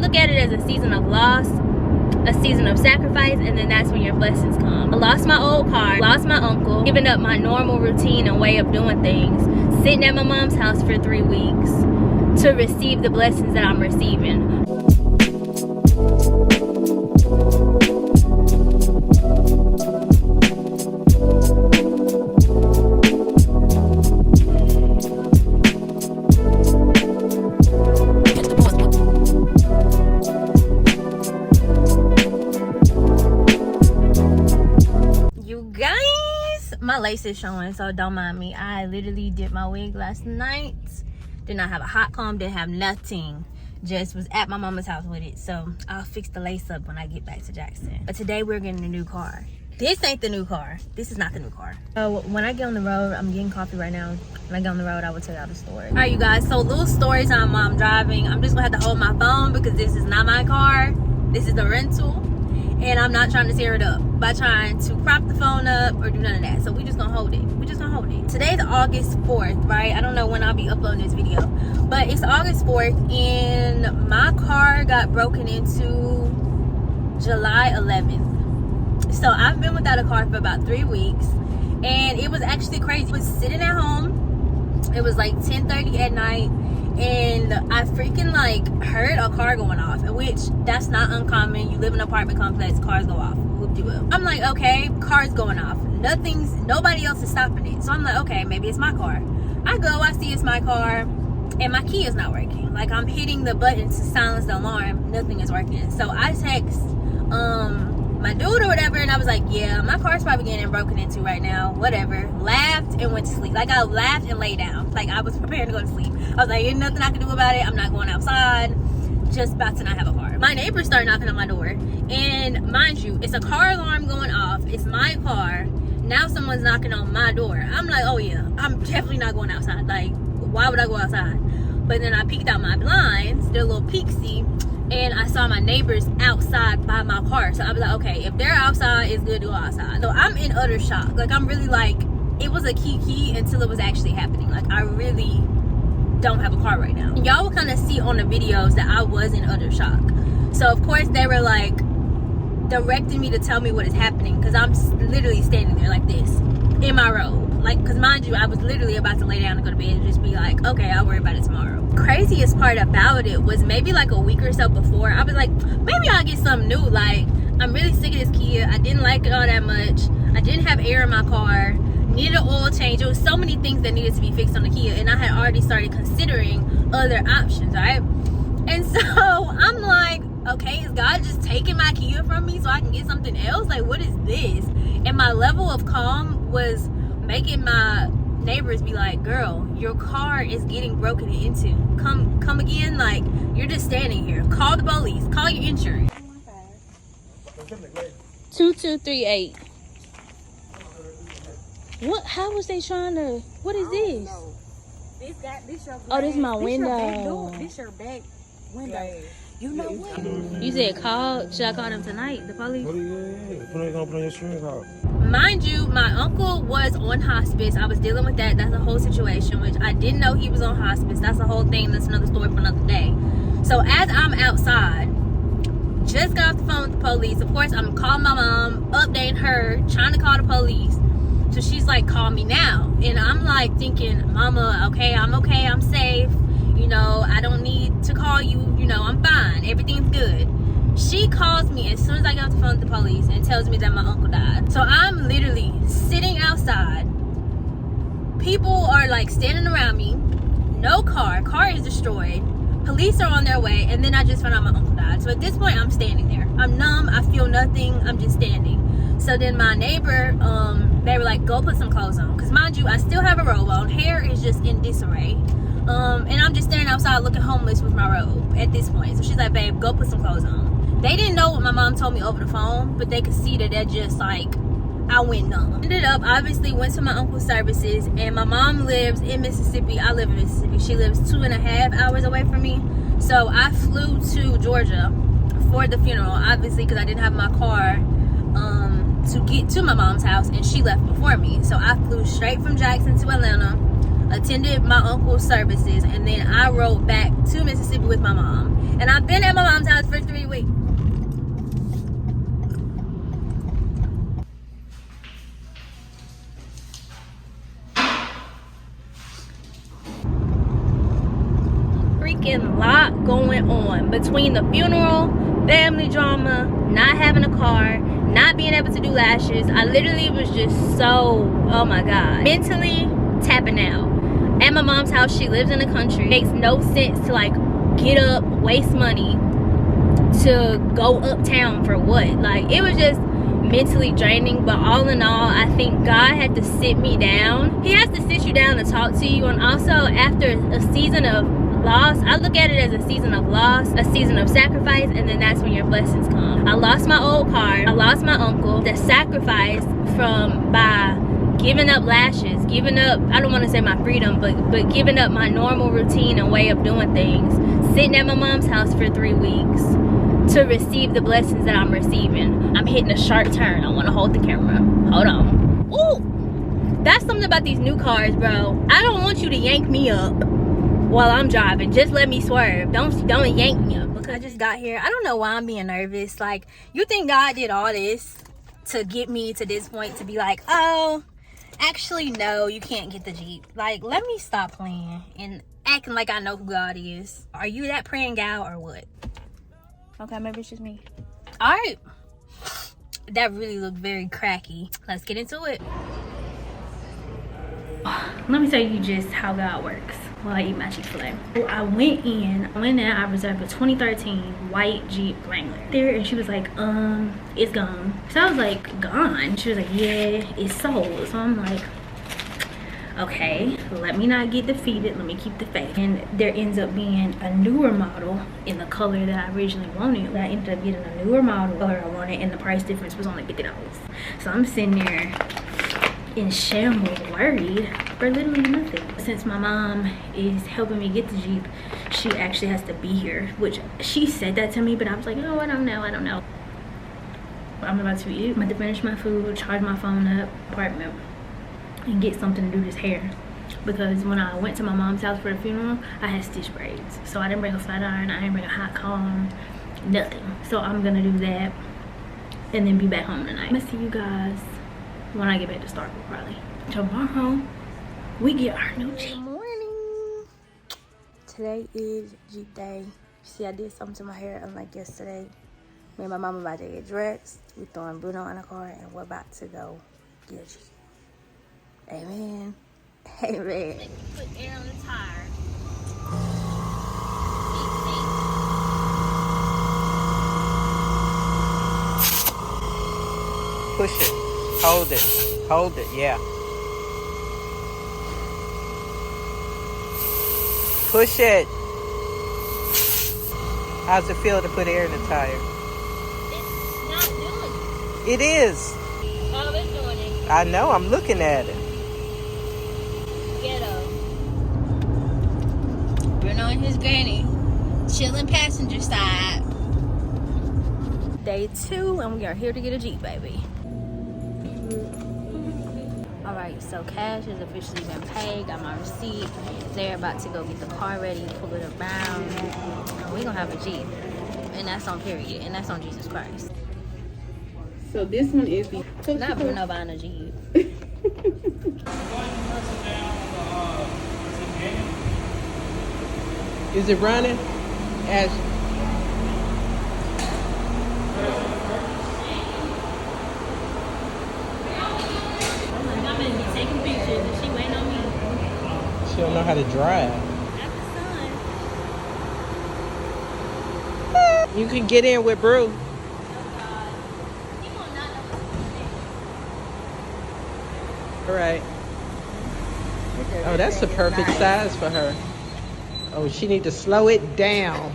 Look at it as a season of loss, a season of sacrifice, and then that's when your blessings come. I lost my old car, lost my uncle, giving up my normal routine and way of doing things, sitting at my mom's house for 3 weeks to receive the blessings that I'm receiving. My lace is showing, so don't mind me. I literally did my wig last night. Did not have a hot comb, didn't have nothing. Just was at my mama's house with it. So I'll fix the lace up when I get back to Jackson. But today we're getting a new car. This ain't the new car. This is not the new car. So when I get on the road, I'm getting coffee right now. When I get on the road, I will tell y'all the story. All right, you guys, so little story time while I'm driving. I'm just gonna have to hold my phone because this is not my car. This is a rental. And I'm not trying to tear it up by trying to prop the phone up or do none of that. So we just gonna hold it. We just gonna hold it. Today's August 4th, right? I don't know when I'll be uploading this video, but it's August 4th and my car got broken into July 11th. So I've been without a car for about 3 weeks and it was actually crazy. I was sitting at home. It was like 10:30 at night. And I freaking like heard a car going off, which that's not uncommon. You live in an apartment complex, cars go off. Whoop-de-whoop. I'm like, okay, car's going off. Nobody else is stopping it. So I'm like, okay, maybe it's my car. I go, I see it's my car, and my key is not working. Like I'm hitting the button to silence the alarm, nothing is working. So I text my dude or whatever, and I was like, yeah, my car's probably getting broken into right now, whatever. Laughed and went to sleep. Like I laughed and lay down, like I was prepared to go to sleep. I was like, ain't nothing I can do about it. I'm not going outside, just about to not have a car. My neighbors start knocking on my door, and mind you, it's a car alarm going off. It's my car. Now someone's knocking on my door. I'm like, oh yeah, I'm definitely not going outside. Like, why would I go outside? But then I peeked out my blinds, they're a little peeksy, and I saw my neighbors outside by my car. So I was like, okay, if they're outside, it's good to go outside. So I'm in utter shock. Like I'm really like, it was a key until it was actually happening. Like I really don't have a car right now. Y'all will kind of see on the videos that I was in utter shock. So of course they were like directing me to tell me what is happening, because I'm literally standing there like this in my robe. Like, because mind you, I was literally about to lay down and go to bed and just be like, okay, I'll worry about it tomorrow. Craziest part about it was maybe like a week or so before, I was like, maybe I'll get something new. Like, I'm really sick of this Kia. I didn't like it all that much. I didn't have air in my car. Needed an oil change. There was so many things that needed to be fixed on the Kia, and I had already started considering other options, right? And so I'm like, okay, is God just taking my Kia from me so I can get something else? Like, what is this? And my level of calm was making my neighbors be like, girl, your car is getting broken into. Come again. Like, you're just standing here. Call the police. Call your insurance. 2238. What? How was they trying to? What is this? This your oh, this is my window. This your back window. You know what? You said call. Should I call them tonight? The police? Put on your string call. Mind you, my uncle was on hospice. I was dealing with that. That's a whole situation, which I didn't know he was on hospice. That's a whole thing. That's another story for another day. So as I'm outside, just got off the phone with the police. Of course, I'm calling my mom, updating her, trying to call the police. So she's like, call me now. And I'm like thinking, mama, okay, I'm safe. You know, I don't need to call you. You know, I'm fine. Everything's good. She calls me as soon as I get off the phone with the police and tells me that my uncle died. So I'm literally sitting outside. People are like standing around me. No car. Car is destroyed. Police are on their way. And then I just found out my uncle died. So at this point, I'm standing there. I'm numb. I feel nothing. I'm just standing. So then my neighbor, they were like, go put some clothes on. Because mind you, I still have a robe on. Hair is just in disarray. And I'm just standing outside looking homeless with my robe at this point. So she's like, babe, go put some clothes on. They didn't know what my mom told me over the phone, but they could see that just like, I went numb. Ended up, obviously went to my uncle's services, and my mom lives in Mississippi. I live in Mississippi. She lives 2.5 hours away from me. So I flew to Georgia for the funeral, obviously, because I didn't have my car to get to my mom's house, and she left before me. So I flew straight from Jackson to Atlanta. attended my uncle's services, and then I rode back to Mississippi with my mom. And I've been at my mom's house for 3 weeks. Freaking lot going on between the funeral, family drama, not having a car, not being able to do lashes. I literally was just so, oh my god, mentally tapping out. At my mom's house, she lives in the country. It makes no sense to like get up, waste money to go uptown for what? Like, it was just mentally draining. But all in all, I think God had to sit me down. He has to sit you down to talk to you. And also, after a season of loss, I look at it as a season of loss, a season of sacrifice, and then that's when your blessings come. I lost my old car, I lost my uncle. The sacrifice by giving up lashes, giving up, I don't want to say my freedom, but giving up my normal routine and way of doing things, sitting at my mom's house for 3 weeks to receive the blessings that I'm receiving. I'm hitting a sharp turn. I want to hold the camera. Hold on. Ooh, that's something about these new cars, bro. I don't want you to yank me up while I'm driving. Just let me swerve. Don't yank me up. Because I just got here. I don't know why I'm being nervous. Like, you think God did all this to get me to this point to be like, oh, actually no, you can't get the Jeep. Like, let me stop playing and acting like I know who God is. Are you that praying gal or what? Okay, maybe it's just me. All right, that really looked very cracky. Let's get into it. Let me tell you just how God works while I eat my Chick-fil-A. So I went in, I reserved a 2013 white Jeep Wrangler there, and she was like, it's gone. So I was like, gone? She was like, yeah, it's sold. So I'm like, okay, let me not get defeated, let me keep the faith. And there ends up being a newer model in the color that I originally wanted. I ended up getting a newer model color I wanted, and the price difference was only $50. So I'm sitting there in shambles, worried for literally nothing. Since my mom is helping me get the Jeep, she actually has to be here, which she said that to me, but I was like, oh, I don't know. I'm about to eat. I'm about to finish my food, charge my phone up, apartment, and get something to do this hair. Because when I went to my mom's house for the funeral, I had stitch braids. So I didn't bring a flat iron, I didn't bring a hot comb, nothing. So I'm gonna do that and then be back home tonight. I'm gonna see you guys when I get back to Starbucks, probably. Tomorrow, we get our new Jeep. Good morning. Today is Jeep day. See, I did something to my hair unlike yesterday. Me and my mom about to get dressed. We throwing Bruno in the car and we're about to go get a Jeep. Amen. Amen. Put air on the tire. Push it. Hold it. Hold it, yeah. Push it. How's it feel to put air in the tire? It's not doing it. It is. Oh, it's doing it. I know, I'm looking at it. Ghetto. Bruno and his granny chilling passenger side. Day 2, and we are here to get a Jeep, baby. Alright, so cash has officially been paid. Got my receipt. They're about to go get the car ready, pull it around. And we're gonna have a Jeep. And that's on period. And that's on Jesus Christ. So this one is the... Not Bruno buying a Jeep. Is it running? Ash. I'm gonna be taking pictures and she waiting on me. She don't know how to drive. That's the sun. You can get in with Brew. All right. Oh, that's the perfect size for her. Oh, she need to slow it down.